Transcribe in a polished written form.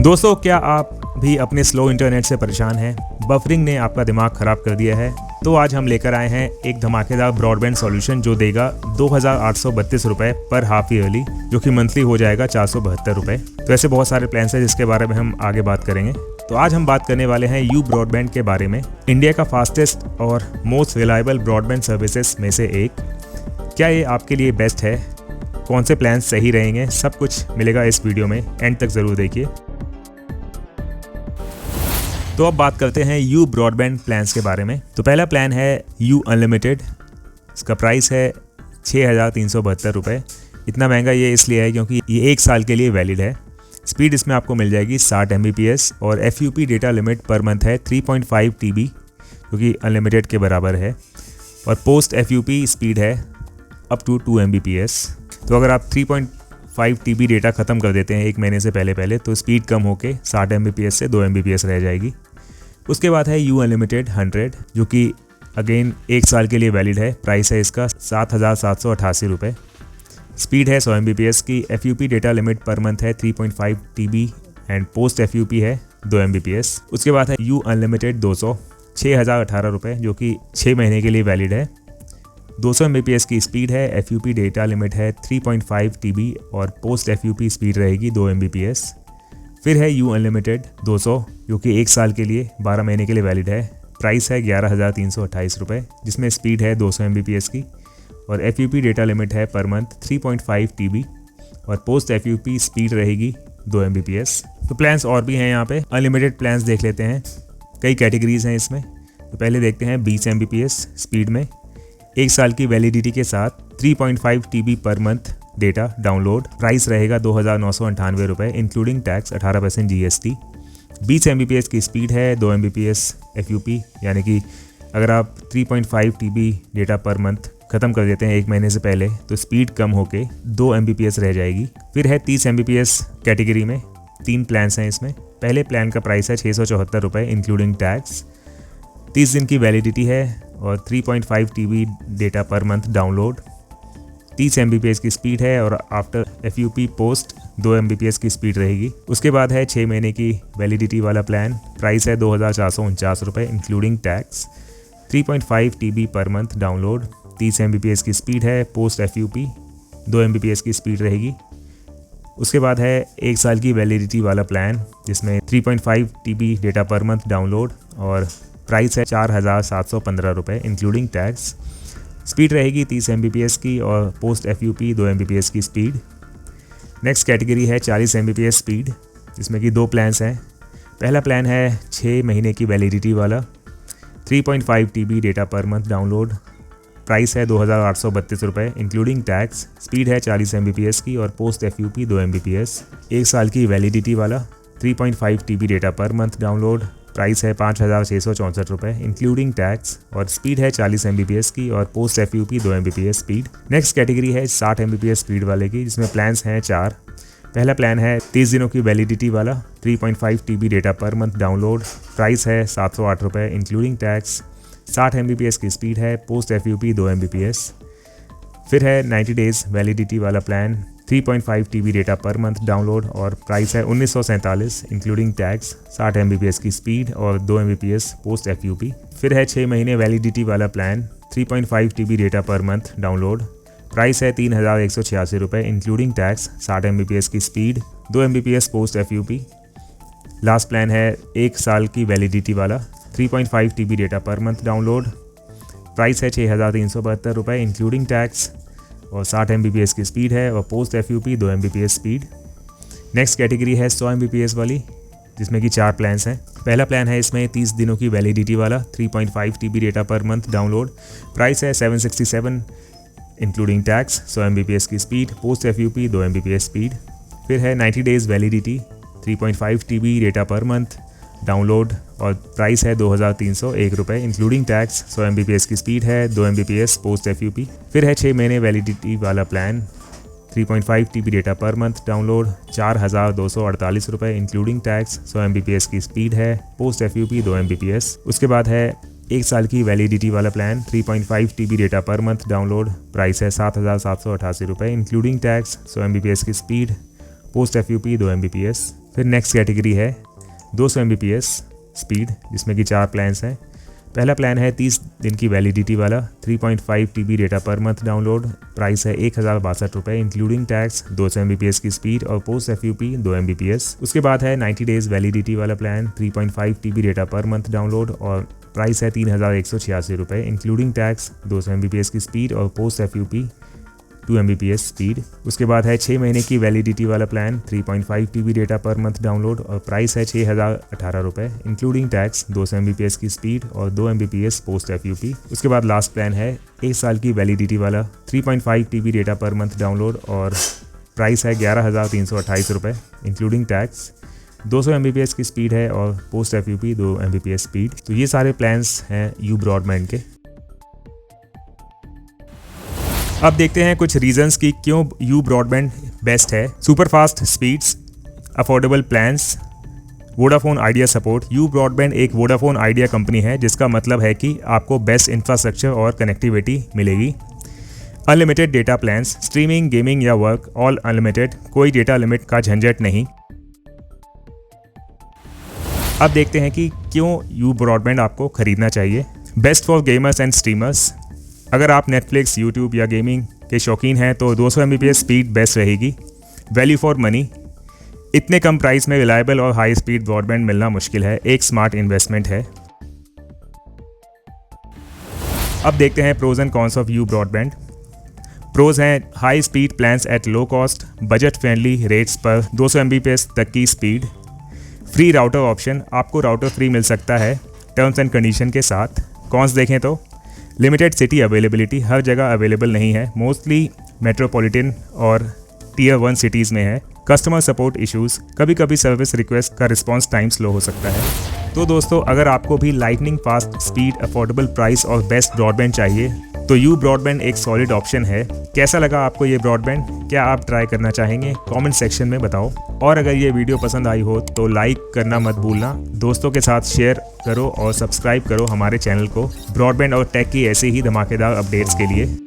दोस्तों, क्या आप भी अपने स्लो इंटरनेट से परेशान हैं? बफरिंग ने आपका दिमाग खराब कर दिया है? तो आज हम लेकर आए हैं एक धमाकेदार ब्रॉडबैंड सॉल्यूशन जो देगा 2,832 रुपये पर हाफ ईयरली, जो कि मंथली हो जाएगा 472 रुपये। तो ऐसे बहुत सारे प्लान्स हैं जिसके बारे में हम आगे बात करेंगे। तो आज हम बात करने वाले हैं यू ब्रॉडबैंड के बारे में, इंडिया का फास्टेस्ट और मोस्ट रिलायबल ब्रॉडबैंड सर्विसेज में से एक। क्या ये आपके लिए बेस्ट है? कौन से प्लान सही रहेंगे? सब कुछ मिलेगा इस वीडियो में, एंड तक ज़रूर देखिए। तो अब बात करते हैं यू ब्रॉडबैंड प्लान्स के बारे में। तो पहला प्लान है यू अनलिमिटेड। इसका प्राइस है 6,372 रुपये। इतना महंगा ये इसलिए है क्योंकि ये 1 साल के लिए वैलिड है। स्पीड इसमें आपको मिल जाएगी 60 Mbps और FUP data limit per month है 3.5 TB, जो कि अनलिमिटेड के बराबर है। और पोस्ट FUP स्पीड है अप टू 2 Mbps। तो अगर आप 3.5 TB डेटा ख़त्म कर देते हैं 1 महीने से पहले तो स्पीड कम होके 60 Mbps से 2 Mbps रह जाएगी। उसके बाद है यू अनलिमिटेड 100, जो कि अगेन 1 साल के लिए वैलिड है। प्राइस है इसका 7,788 रुपये। स्पीड है 100 Mbps की। FUP data limit per month है 3.5 TB एंड पोस्ट FUP है 2 Mbps। उसके बाद है यू अनलिमिटेड 200, 6,018 रुपये, जो कि 6 महीने के लिए वैलिड है। 200 Mbps की स्पीड है। FUP डेटा लिमिट है 3.5 TB और पोस्ट FUP स्पीड रहेगी 2 Mbps। फिर है यू अनलिमिटेड 200, जो कि 1 साल के लिए 12 महीने के लिए वैलिड है। प्राइस है 11,328 रुपये, जिसमें स्पीड है 200 Mbps की और FUP डेटा लिमिट है पर मंथ 3.5 TB और पोस्ट FUP स्पीड रहेगी 2 Mbps। तो प्लान्स और भी हैं यहाँ पे। अनलिमिटेड प्लान्स देख लेते हैं, कई कैटेगरीज हैं इसमें। तो पहले देखते हैं 20 Mbps स्पीड में 1 साल की वैलिडिटी के साथ 3.5 TB per month data download. Price रहेगा 2,998 रुपये इंक्लूडिंग टैक्स 18% GST। 20 Mbps की स्पीड है, 2 Mbps FUP, यानी कि अगर आप 3.5 TB डेटा पर मंथ ख़त्म कर देते हैं 1 महीने से पहले तो स्पीड कम होके 2 Mbps रह जाएगी। फिर है 30 Mbps कैटेगरी में 3 प्लान्स हैं इसमें। पहले प्लान का प्राइस है 674 रुपये इंक्लूडिंग टैक्स। 30 दिन की वैलिडिटी है और 3.5 TB data per month download. 30 Mbps की स्पीड है और आफ्टर FUP पोस्ट 2 Mbps की स्पीड रहेगी। उसके बाद है 6 महीने की वैलिडिटी वाला प्लान। प्राइस है 2,449 रुपये including tax. 3.5 TB per month download. 30 Mbps की स्पीड है। पोस्ट FUP 2 Mbps की स्पीड रहेगी। उसके बाद है 1 साल की वैलिडिटी वाला प्लान जिसमें 3.5 TB data per month download और प्राइस है 4,715 रुपये इंक्लूडिंग टैक्स। स्पीड रहेगी 30 Mbps की और पोस्ट FUP 2 Mbps की स्पीड। नेक्स्ट कैटेगरी है 40 Mbps स्पीड, जिसमें कि 2 प्लान्स हैं। पहला प्लान है 6 महीने की वैलिडिटी वाला, 3.5 TB data per month download. Price है 2,832 रुपये इंक्लूडिंग टैक्स। स्पीड है 40 Mbps की और पोस्ट FUP 2 Mbps। 1 साल की वैलिडिटी वाला 3.5 TB data per month download. Price है 5,664 रुपये इंक्लूडिंग टैक्स और स्पीड है 40 Mbps की और post FUP 2 Mbps speed. Next category है 60 Mbps स्पीड वाले की, जिसमें प्लान्स हैं 4। पहला प्लान है 30 दिनों की वैलिडिटी वाला, 3.5 TB data per month download. Price है 708 रुपये इंक्लूडिंग टैक्स। 60 Mbps की स्पीड है। Post FUP 2 Mbps। फिर है 90 डेज़ वैलिडिटी वाला plan, 3.5 TB data per month download और प्राइस है 1947 इंक्लूडिंग टैक्स। 60 Mbps की स्पीड और 2 Mbps पोस्ट FUP। फिर है 6 महीने वैलिडिटी वाला plan, 3.5 TB data per month download. Price है 3,186 रुपये इंक्लूडिंग टैक्स। 60 Mbps की speed, 2 Mbps post FUP। Last plan है 1 साल की वैलिडिटी वाला, 3.5 TB data per month download. Price है 6,372 रुपये इंक्लूडिंग टैक्स और 60 Mbps की स्पीड है और post FUP 2 Mbps speed. Next category है 100 Mbps वाली, जिसमें कि 4 प्लान्स हैं। पहला प्लान है इसमें 30 दिनों की वैलिडिटी वाला, 3.5 TB data per month download. Price है 767 इंक्लूडिंग टैक्स। 100 Mbps की speed, post FUP 2 Mbps speed. फिर है 90 days validity, 3.5 TB data per month download और प्राइस है 2,301 रुपये इंक्लूडिंग टैक्स। 100 Mbps की स्पीड है, 2 Mbps पोस्ट FUP। फिर है 6 महीने वैलिडिटी वाला plan, 3.5 TB data per month download. 4,248 रुपये इंक्लूडिंग टैक्स। 100 Mbps की स्पीड है। Post FUP 2 Mbps। उसके बाद है 1 साल की वैलिडिटी वाला plan, 3.5 TB data per month download. Price है 7,788 रुपये इंक्लूडिंग टैक्स। 100 Mbps की स्पीड, पोस्ट FUP 2 Mbps। फिर नेक्स्ट कैटेगरी है 200 Mbps स्पीड, जिसमें कि 4 प्लान्स हैं। पहला प्लान है 30 दिन की वैलिडिटी वाला, 3.5 TB data per month download, price है 1062 रुपये इंक्लूडिंग टैक्स, 200 Mbps की स्पीड और पोस्ट FUP 2 Mbps। उसके बाद है 90 डेज वैलिडिटी वाला plan, 3.5 TB data per month download और प्राइस है 3186 रुपये इंक्लूडिंग टैक्स, 200 Mbps की स्पीड और पोस्ट FUP 2 Mbps स्पीड। उसके बाद है 6 महीने की वैलिडिटी वाला plan, 3.5 TB data per month download और प्राइस है 6018 रुपये इंक्लूडिंग टैक्स, 200 Mbps की स्पीड और 2 Mbps पोस्ट FUP। उसके बाद लास्ट प्लान है 1 साल की वैलिडिटी वाला, 3.5 TB data per month download और प्राइस है 11328 रुपये इंक्लूडिंग टैक्स, 200 Mbps की स्पीड है और पोस्ट FUP 2 Mbps स्पीड। तो ये सारे प्लान्स हैं यू ब्रॉडबैंड के। अब देखते हैं कुछ रीजंस कि क्यों यू ब्रॉडबैंड बेस्ट है। Super fast speeds, affordable plans, Vodafone idea support. You broadband एक वोडाफोन आइडिया कंपनी है, जिसका मतलब है कि आपको बेस्ट इंफ्रास्ट्रक्चर और कनेक्टिविटी मिलेगी। Unlimited data plans, streaming, gaming या वर्क ऑल अनलिमिटेड, कोई डेटा लिमिट का झंझट नहीं। अब देखते हैं कि क्यों यू ब्रॉडबैंड आपको खरीदना चाहिए। Best for gamers and streamers, अगर आप नेटफ्लिक्स, यूट्यूब या गेमिंग के शौकीन हैं तो 200 Mbps स्पीड बेस्ट रहेगी। वैल्यू फॉर मनी, इतने कम प्राइस में रिलायबल और हाई स्पीड ब्रॉडबैंड मिलना मुश्किल है, एक स्मार्ट इन्वेस्टमेंट है। अब देखते हैं pros and cons of You Broadband. Pros हैं high speed plans at low cost, budget friendly rates पर 200 Mbps तक की स्पीड, फ्री राउटर ऑप्शन, आपको राउटर फ्री मिल सकता है टर्म्स एंड कंडीशन के साथ। कॉन्स देखें तो लिमिटेड सिटी अवेलेबिलिटी, हर जगह अवेलेबल नहीं है, मोस्टली मेट्रोपॉलिटन और टियर 1 सिटीज़ में है। कस्टमर सपोर्ट इश्यूज़, कभी कभी सर्विस रिक्वेस्ट का रिस्पांस टाइम स्लो हो सकता है। तो दोस्तों, अगर आपको भी lightning fast speed, affordable price और बेस्ट ब्रॉडबैंड चाहिए तो यू ब्रॉडबैंड एक सॉलिड ऑप्शन है। कैसा लगा आपको ये ब्रॉडबैंड? क्या आप ट्राई करना चाहेंगे? कमेंट सेक्शन में बताओ। और अगर ये वीडियो पसंद आई हो तो लाइक करना मत भूलना, दोस्तों के साथ शेयर करो और सब्सक्राइब करो हमारे चैनल को ब्रॉडबैंड और टेक की ऐसे ही धमाकेदार अपडेट्स के लिए।